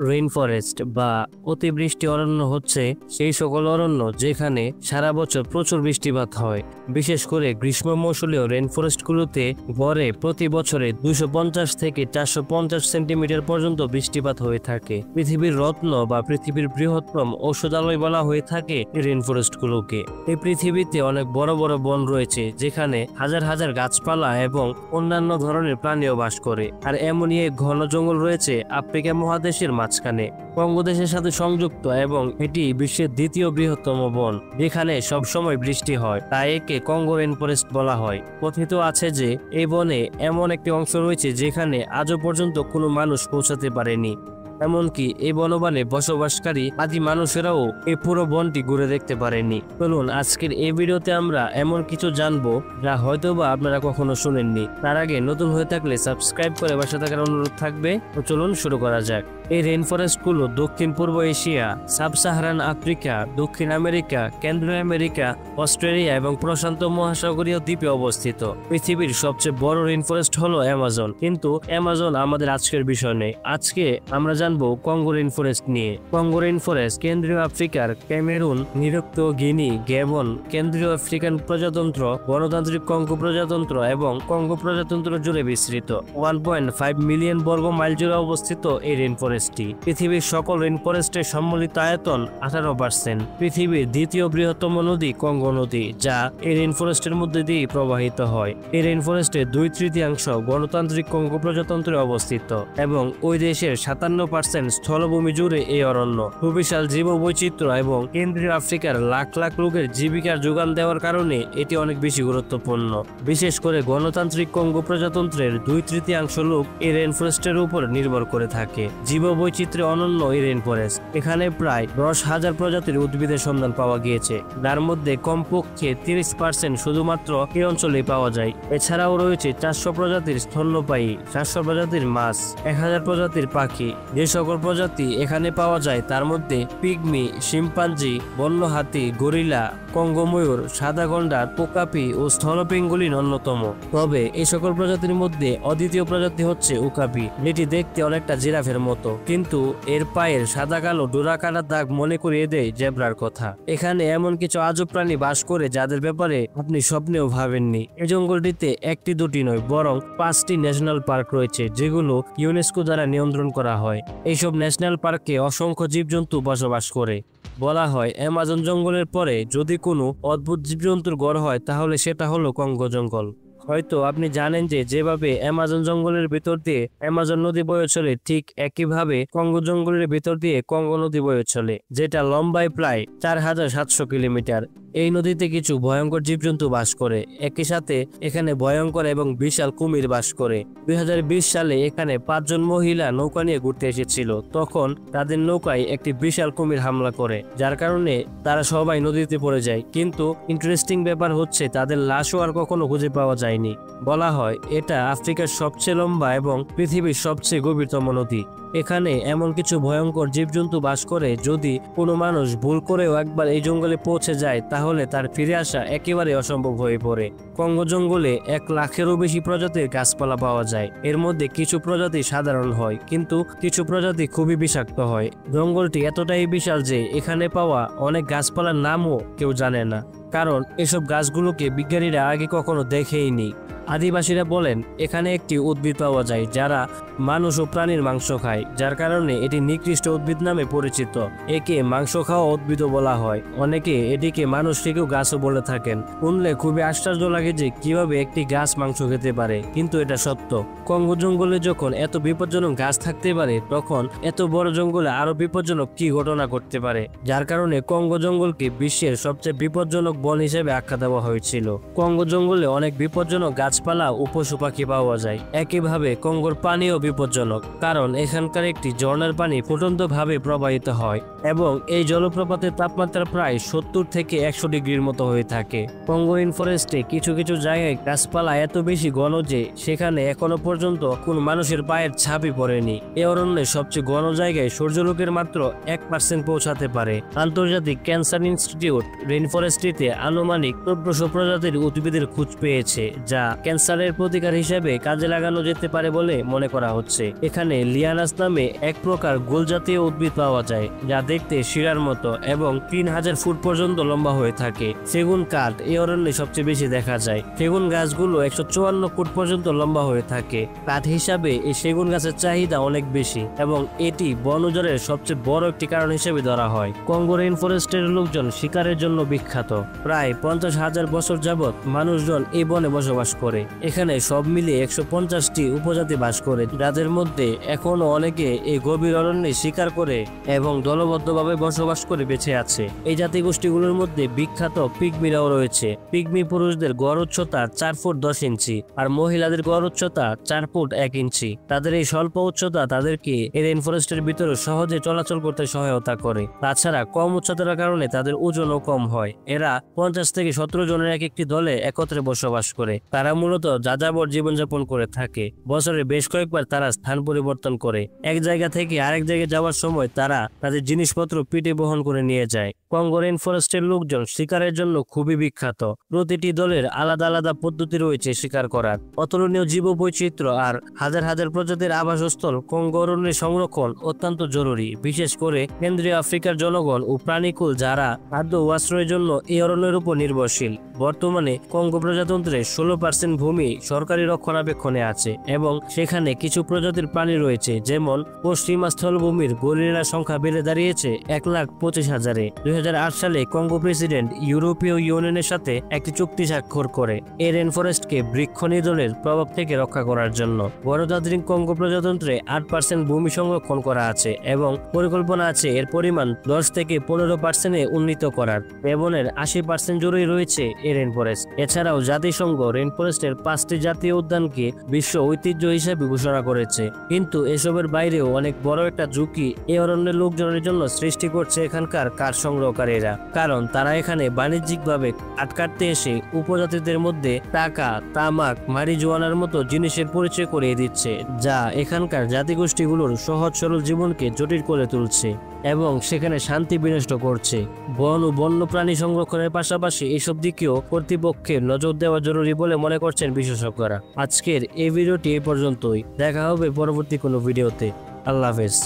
Rain forest বা অতিবৃষ্টি অরণ্য হচ্ছে সেই সকল অরণ্য যেখানে সারা বছর প্রচুর বৃষ্টিপাত হয়। বিশেষ করে গ্রীষ্ম মৌসুমীয় রেইন ফরেস্টগুলোতে গড়ে প্রতি বছরে 250 থেকে 450 সেন্টিমিটার পর্যন্ত বৃষ্টিপাত হয়ে থাকে। পৃথিবীর রত্ন বা পৃথিবীর বৃহত্তম ঔষধালয় বলা হয়ে থাকে রেইন ফরেস্টগুলোকে। এই পৃথিবীতে অনেক বড় বড় বন রয়েছে যেখানে হাজার হাজার গাছপালা এবং অন্যান্য ধরনের প্রাণীও বাস করে। আর এমনই এক ঘন জঙ্গল রয়েছে আফ্রিকা মহাদেশের মাঝখানে, কঙ্গো দেশের সাথে সংযুক্ত, এবং এটি বিশ্বের দ্বিতীয় বৃহত্তম বন যেখানে সবসময় বৃষ্টি হয়, তাই একে কঙ্গো রেইন ফরেস্ট বলা হয়। কথিত আছে যে এই বনে এমন একটি অংশ রয়েছে যেখানে আজও পর্যন্ত কোনো মানুষ পৌঁছাতে পারেনি, এমনকি এই বনবানে বসবাসকারী আদি মানুষেরাও এই পুরো বনটি ঘুরে দেখতে পারেনি। চলুন আজকের এই ভিডিওতে আমরা এমন কিছু জানবো যা হয়তোবা আপনারা কখনো শুনেননি। তার আগে নতুন হয়ে থাকলে সাবস্ক্রাইব করে পাশে থাকার অনুরোধ থাকবে। তো চলুন শুরু করা যাক। এই রেইন ফরেস্টগুলো দক্ষিণ পূর্ব এশিয়া, সাব সাহারান আফ্রিকা, দক্ষিণ আমেরিকা, কেন্দ্রীয় আমেরিকা, অস্ট্রেলিয়া এবং প্রশান্ত মহাসাগরীয় দ্বীপে অবস্থিত। পৃথিবীর সবচেয়ে বড় রেইন ফরেস্ট হলো অ্যামাজন, কিন্তু অ্যামাজন আমাদের আজকের বিষয় নেই। আজকে আমরা জানবো কঙ্গো রেইন ফরেস্ট নিয়ে। কঙ্গো রেইন ফরেস্ট কেন্দ্রীয় আফ্রিকার ক্যামেরুন, নিরক্ত গিনি, গ্যাবন, কেন্দ্রীয় আফ্রিকান প্রজাতন্ত্র, গণতান্ত্রিক কঙ্গো প্রজাতন্ত্র এবং কঙ্গো প্রজাতন্ত্র জুড়ে বিস্তৃত। 1.5 মিলিয়ন বর্গ মাইল জুড়ে অবস্থিত এই রেইন ফরেস্টটি। পৃথিবীর সকল রেইন ফরেস্টের সম্মিলিত আয়তন 18%। পৃথিবীর দ্বিতীয় বৃহত্তম নদী কঙ্গো নদী, যা এই রেইন ফরেস্টের মধ্যে দিয়ে প্রবাহিত হয়। এই রেইন ফরেস্টের 2/3 গণতান্ত্রিক কঙ্গো প্রজাতন্ত্রে অবস্থিত এবং ওই দেশের 57% স্থলভূমি জুড়ে এই অরণ্য। সুবিশাল জীববৈচিত্র্য এবং কেন্দ্রীয় আফ্রিকার লাখ লাখ লোকের জীবিকার যোগান দেওয়ার কারণে এটি অনেক বেশি গুরুত্বপূর্ণ। বিশেষ করে গণতান্ত্রিক কঙ্গো প্রজাতন্ত্রের 2/3 লোক এই রেইন ফরেস্টের উপর নির্ভর করে থাকে। জীববৈচিত্র্যে অনন্য এই রেইন ফরেস্ট, এখানে প্রায় 10,000 প্রজাতির উদ্ভিদের সন্ধান পাওয়া গিয়েছে, যার মধ্যে কমপক্ষে 30% শুধুমাত্র এই অঞ্চলেই পাওয়া যায়। এছাড়াও রয়েছে 400 প্রজাতির স্তন্যপায়ী, 700 প্রজাতির মাছ, 1000 প্রজাতির পাখি। যে সকল প্রজাতি এখানে পাওয়া যায় তার মধ্যে পিগমি, শিম্পাঞ্জি, বন্য হাতি, গরিলা, কঙ্গো ময়ূর, সাদা গন্ডার, ওকাপি ও স্থলপেঙ্গুলিন অন্যতম। তবে এই সকল প্রজাতির মধ্যে অদ্বিতীয় প্রজাতি হচ্ছে ওকাপি, যেটি দেখতে অনেকটা জিরাফের মতো, কিন্তু এর পায়ের সাদা কালো ডোরাকাটা দাগ মনে করিয়ে দেয় জেব্রার কথা। এখানে এমন কিছু আজব প্রাণী বাস করে যাদের ব্যাপারে আপনি স্বপ্নেও ভাবেননি। এই জঙ্গলটিতে একটি দুটি নয়, বরং 5টি ন্যাশনাল পার্ক রয়েছে যেগুলো ইউনেস্কো দ্বারা নিয়ন্ত্রণ করা হয়। এইসব ন্যাশনাল পার্কে অসংখ্য জীবজন্তু বসবাস করে। বলা হয় অ্যামাজন জঙ্গলের পরে যদি কোনো অদ্ভুত জীবজন্তুর ঘর হয় তাহলে সেটা হলো কঙ্গো জঙ্গল। হয়তো আপনি জানেন যে যেভাবে অ্যামাজন জঙ্গলের ভিতর দিয়ে অ্যামাজন নদী বয়ে চলে, ঠিক একইভাবে কঙ্গো জঙ্গলের ভিতর দিয়ে কঙ্গো নদী বয়ে চলে, যেটা লম্বায় প্রায় 4700 কিলোমিটার। এই নদীতে কিছু ভয়ঙ্কর জীবজন্তু বাস করে। একই সাথে এখানে ভয়ঙ্কর এবং বিশাল কুমির বাস করে। 2020 সালে এখানে 5 জন মহিলা নৌকা নিয়ে ঘুরতে এসেছিল। তখন তাদের নৌকায় একটি বিশাল কুমির হামলা করে, যার কারণে তারা সবাই নদীতে পড়ে যায়। কিন্তু ইন্টারেস্টিং ব্যাপার হচ্ছে তাদের লাশও আর কখনো খুঁজে পাওয়া যায়নি। বলা হয় এটা আফ্রিকার সবচেয়ে লম্বা এবং পৃথিবীর সবচেয়ে গভীরতম নদী। এখানে এমন কিছু ভয়ঙ্কর জীবজন্তু বাস করে, যদি কোনো মানুষ ভুল করেও একবার এই জঙ্গলে পৌঁছে যায় তাহলে তার ফিরে আসা একেবারে অসম্ভব হয়ে পড়ে। কঙ্গো জঙ্গলে 1 লাখেরও বেশি প্রজাতির গাছপালা পাওয়া যায়। এর মধ্যে কিছু প্রজাতি সাধারণ হয়, কিন্তু কিছু প্রজাতি খুবই বিষাক্ত হয়। জঙ্গলটি এতটাই বিশাল যে এখানে পাওয়া অনেক গাছপালার নামও কেউ জানে না, কারণ এসব গাছগুলোকে বিজ্ঞানীরা আগে কখনো দেখেইনি। আদিবাসীরা বলেন এখানে একটি উদ্ভিদ পাওয়া যায় যারা মানুষ ও প্রাণীর মাংস খায়, যার কারণে এটি নিকৃষ্ট উদ্ভিদ নামে পরিচিত। একে মাংস খাওয়া উদ্ভিদও বলা হয়। অনেকে এটিকে মানুষ থেকেও গাছও বলে থাকেন। শুনলে খুবই আশ্চর্য লাগে যে কিভাবে একটি গাছ মাংস খেতে পারে, কিন্তু এটা সত্য। কঙ্গো জঙ্গলে যখন এত বিপজ্জনক গাছ থাকতে পারে, তখন এত বড় জঙ্গলে আরো বিপজ্জনক কি ঘটনা ঘটতে পারে, যার কারণে কঙ্গো জঙ্গলকে বিশ্বের সবচেয়ে বিপজ্জনক বন হিসেবে আখ্যা দেওয়া হয়েছিল। কঙ্গো জঙ্গলে অনেক বিপজ্জনক গাছপালা ও পশু পাখি পাওয়া যায়। একইভাবে কঙ্গোর পানিও বিপজ্জনক, কারণ এখানকার একটি ঝর্ণার পানি ফুটন্ত ভাবে প্রবাহিত হয় এবং এই জলপ্রপাতের তাপমাত্রা প্রায় 70 থেকে 100 ডিগ্রির মতো হয়ে থাকে। কঙ্গো রেইন ফরেস্টে কিছু কিছু জায়গায় গাছপালা এত বেশি ঘন যে সেখানে এখনো পর্যন্ত কোন মানুষের পায়ের ছাপই পড়েনি। এই অরণ্যের সবচেয়ে ঘন জায়গায় সূর্যালোকের মাত্র 1% পৌঁছাতে পারে। আন্তর্জাতিক ক্যান্সার ইনস্টিটিউট রেইন ফরেস্টটিতে আনুমানিক 1400 প্রজাতির উদ্ভিদের খোঁজ পেয়েছে, যা ক্যান্সারের প্রতিকার হিসেবে কাজে লাগানো যেতে পারে বলে মনে করা হচ্ছে। এখানে লিয়ানাস নামে এক প্রকার গোল জাতীয় উদ্ভিদ পাওয়া যায়, যা দেখতে শিরার মতো এবং 3000 ফুট পর্যন্ত লম্বা হয়ে থাকে। সেগুন কাঠ এই অরণ্যে সবচেয়ে বেশি দেখা যায়। সেগুন গাছগুলো 154 ফুট পর্যন্ত লম্বা হয়ে থাকে। কাঠ হিসাবে এই সেগুন গাছের চাহিদা অনেক বেশি এবং এটি বন উজাড়ের সবচেয়ে বড় একটি কারণ হিসেবে ধরা হয়। কঙ্গো রেইন ফরেস্টের লোকজন শিকারের জন্য বিখ্যাত। প্রায় 50,000 বছর যাবৎ মানুষজন এই বনে বসবাস করে। এখানে সব মিলিয়ে 150টি উপজাতি বাস করে, যাদের মধ্যে এখনো অনেকে এই গভীর অরণ্যে শিকার করে এবং দলবদ্ধভাবে বসবাস করে বেঁচে আছে। এই জাতিগোষ্ঠীগুলোর মধ্যে বিখ্যাত পিগমিরাও রয়েছে। পিগমি পুরুষদের গড় উচ্চতা 4 ফুট 10 ইঞ্চি আর মহিলাদের গড় উচ্চতা 4 ফুট 1 ইঞ্চি। তাদের এই স্বল্প উচ্চতা তাদেরকে এই রেইন ফরেস্টের ভিতরে সহজে চলাচল করতে সহায়তা করে। তাছাড়া কম উচ্চতার কারণে তাদের ওজনও কম হয়। এরা 50 থেকে 17 জনের এক একটি দলে একত্রে বসবাস করে। তারা মূলত যাযাবর জীবনযাপন করে থাকে। বছরে বেশ কয়েকবার তারা স্থান পরিবর্তন করে। এক জায়গা থেকে আরেক জায়গায় যাওয়ার সময় তারা তাদের জিনিসপত্র পিঠে বহন করে নিয়ে যায়। কঙ্গো রেইন ফরেস্টের লোকজন শিকারের জন্য খুবই বিখ্যাত। প্রতিটি দলের আলাদা আলাদা পদ্ধতি রয়েছে শিকার করার। অতুলনীয় জীববৈচিত্র্য আর হাজার হাজার প্রজাতির আবাসস্থল কঙ্গো অরণ্যের সংরক্ষণ অত্যন্ত জরুরি। বিশেষ করে কেন্দ্রীয় আফ্রিকার জনগণ ও প্রাণীকুল যারা খাদ্য ও আশ্রয়ের জন্য এই অরণ্যের উপর নির্ভরশীল। বর্তমানে কঙ্গো প্রজাতন্ত্রের 16% ভূমি সরকারি রক্ষণাবেক্ষণে আছে এবং সেখানে কিছু প্রজাতির প্রাণী রয়েছে, যেমন পশ্চিমা স্থলভূমির গরিলার সংখ্যা বেড়ে দাঁড়িয়েছে 1,25,000-এ। 2008 সালে কঙ্গো প্রেসিডেন্ট ইউরোপীয় ইউনিয়নের সাথে একটি চুক্তি স্বাক্ষর করে এই রেইন ফরেস্টকে বৃক্ষ নিধনের প্রভাব থেকে রক্ষা করার জন্য। গণতান্ত্রিক কঙ্গো প্রজাতন্ত্রে 8% ভূমি সংরক্ষণ করা আছে এবং পরিকল্পনা আছে এর পরিমাণ 10 থেকে 15%-এ উন্নীত করার। গেবনের 80% জুড়েই রয়েছে এই রেইন ফরেস্ট। এছাড়াও জাতিসংঘ রেইন ফরেস্টের 5টি জাতীয় উদ্যানকে বিশ্ব ঐতিহ্য হিসেবে ঘোষণা করেছে। কিন্তু এসবের বাইরেও অনেক বড় একটা ঝুঁকি এই অরণ্যের লোকজনের জন্য সৃষ্টি করছে এখানকার কাঠ সংগ্রহকারীরা, কারণ তারা এখানে বাণিজ্যিকভাবে কাঠ কাটতে এসে উপজাতিদের মধ্যে টাকা, তামাক, মারিজুয়ানার মতো জিনিসের পরিচয় করিয়ে দিচ্ছে, যা এখানকার জাতিগোষ্ঠীগুলোর সহজ সরল জীবনকে জটিল করে তুলছে এবং সেখানে শান্তি বিনষ্ট করছে। বন ও বন্যপ্রাণী সংরক্ষণের পাশাপাশি এসব দিকেও কর্তৃপক্ষের নজর দেওয়া জরুরি বলে মনে করছেন বিশেষজ্ঞরা। আজকের এই ভিডিওটি এই পর্যন্তই। দেখা হবে পরবর্তী কোনো ভিডিওতে। আল্লাহ হাফেজ।